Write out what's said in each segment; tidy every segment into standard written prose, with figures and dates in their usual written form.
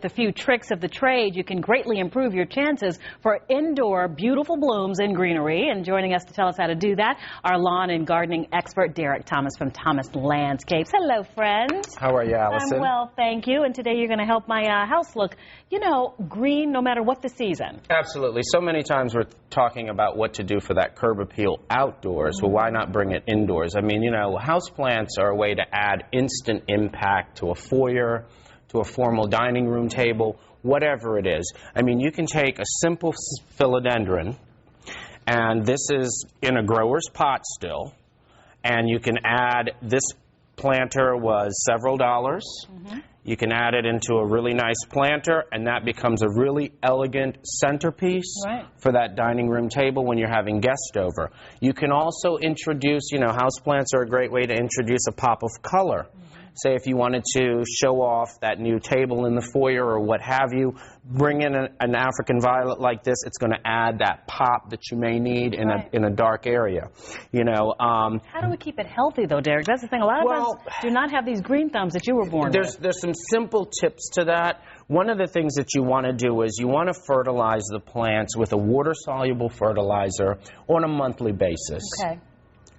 With a few tricks of the trade, you can greatly improve your chances for indoor beautiful blooms and greenery. And joining us to tell us how to do that, our lawn and gardening expert, Derek Thomas from Thomas Landscapes. Hello, friend. How are you, Allison? I'm well, thank you. And today you're going to help my house look, you know, green no matter what the season. Absolutely. So many times we're talking about what to do for that curb appeal outdoors. Well, why not bring it indoors? I mean, you know, houseplants are a way to add instant impact to a foyer, to a formal dining room table, whatever it is. I mean, you can take a simple philodendron, and this is in a grower's pot still, and you can add, this planter was several dollars. You can add it into a really nice planter, and that becomes a really elegant centerpiece for that dining room table when you're having guests over. You can also introduce, you know, houseplants are a great way to introduce a pop of color. Say if you wanted to show off that new table in the foyer or what have you, bring in an African violet like this. It's going to add that pop that you may need in a dark area. You know. How do we keep it healthy, though, Derek? That's the thing. A lot of us do not have these green thumbs that you were born with. There's some simple tips to that. One of the things that you want to do is you want to fertilize the plants with a water-soluble fertilizer on a monthly basis. Okay.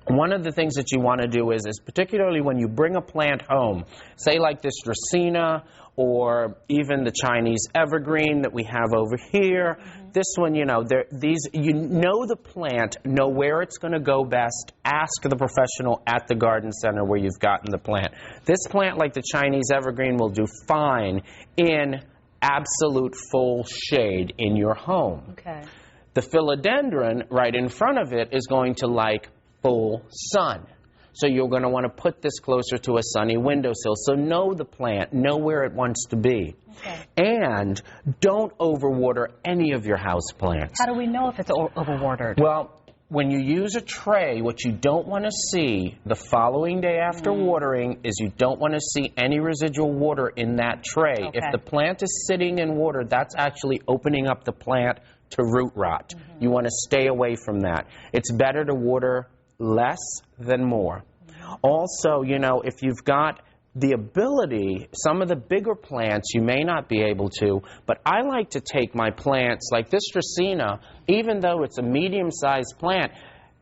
One of the things that you want to do is particularly when you bring a plant home, say like this Dracaena or even the Chinese evergreen that we have over here. This one, you know, you know the plant, know where it's going to go best. Ask the professional at the garden center where you've gotten the plant. This plant, like the Chinese evergreen, will do fine in absolute full shade in your home. Okay. The philodendron right in front of it is going to like full sun. So you're going to want to put this closer to a sunny windowsill. So know the plant, know where it wants to be. Okay. And don't overwater any of your house plants. How do we know if it's overwatered? Well, when you use a tray, what you don't want to see the following day after watering is you don't want to see any residual water in that tray. Okay. If the plant is sitting in water, that's actually opening up the plant to root rot. You want to stay away from that. It's better to water less than more. Also, you know, if you've got the ability, some of the bigger plants you may not be able to, but I like to take my plants, like this Dracaena, even though it's a medium-sized plant,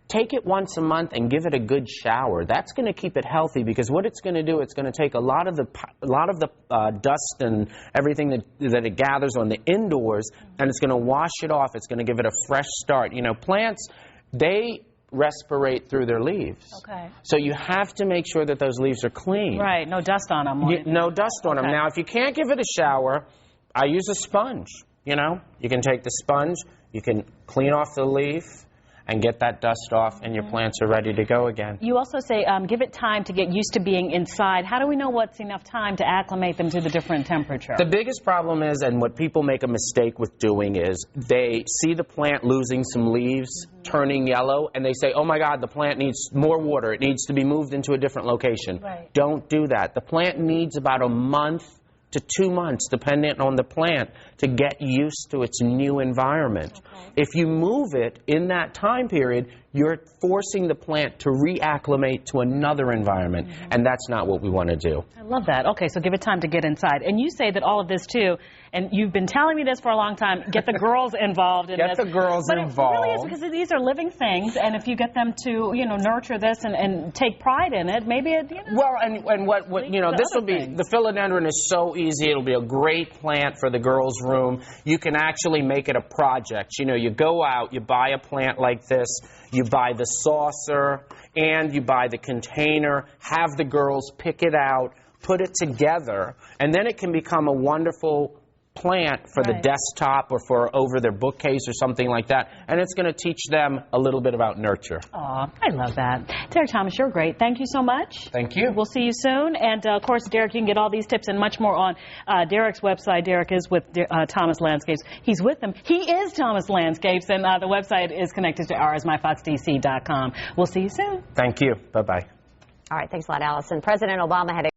take it once a month and give it a good shower. That's going to keep it healthy because what it's going to do, it's going to take a lot of the dust and everything that it gathers on the indoors, and it's going to wash it off. It's going to give it a fresh start. You know, plants, they respirate through their leaves. Okay. So you have to make sure that those leaves are clean. Right, no dust on them. No dust on them. Now, if you can't give it a shower, I use a sponge. You know, you can take the sponge, you can clean off the leaf and get that dust off, and your plants are ready to go again. You also say give it time to get used to being inside. How do we know what's enough time to acclimate them to the different temperature? The biggest problem is, and what people make a mistake with doing is, they see the plant losing some leaves, turning yellow, and they say, oh my God, the plant needs more water. It needs to be moved into a different location. Right. Don't do that. The plant needs about a month to 2 months, depending on the plant, to get used to its new environment. Okay. If you move it in that time period, you're forcing the plant to reacclimate to another environment, and that's not what we want to do. I love that. Okay, so give it time to get inside. And you say that all of this, too, and you've been telling me this for a long time, get the girls involved in this. Get the girls involved. But it really is, because these are living things, and if you get them to, you know, nurture this and take pride in it, maybe it, you know. Well, and what you know, this will be, the philodendron is so easy. It'll be a great plant for the girls' room. You can actually make it a project. You know, you go out, you buy a plant like this, you buy the saucer, and you buy the container, have the girls pick it out, put it together, and then it can become a wonderful plant for the desktop or for over their bookcase or something like that, and it's going to teach them a little bit about nurture. Aw, I love that. Derek Thomas, you're great. Thank you so much. Thank you. We'll see you soon, and of course, Derek, you can get all these tips and much more on Derek's website. Derek is with Thomas Landscapes. He's with them. He is Thomas Landscapes, and the website is connected to ours, myfoxdc.com. We'll see you soon. Thank you. Bye-bye. All right, thanks a lot, Allison. President Obama had a